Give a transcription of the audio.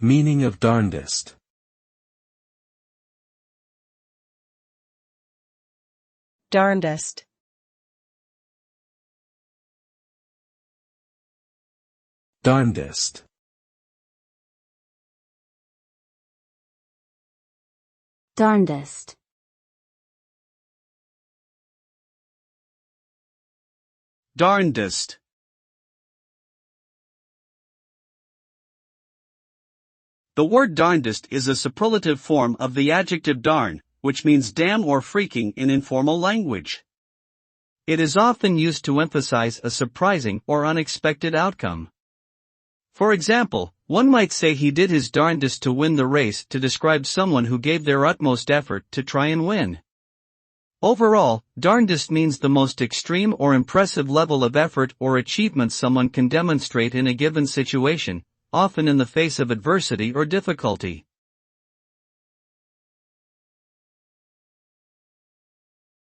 Meaning of darndest. Darndest. Darndest. Darndest. Darndest. The word darndest is a superlative form of the adjective darn, which means damn or freaking in informal language. It is often used to emphasize a surprising or unexpected outcome. For example, one might say he did his darndest to win the race to describe someone who gave their utmost effort to try and win. Overall, darndest means the most extreme or impressive level of effort or achievement someone can demonstrate in a given situation, often in the face of adversity or difficulty.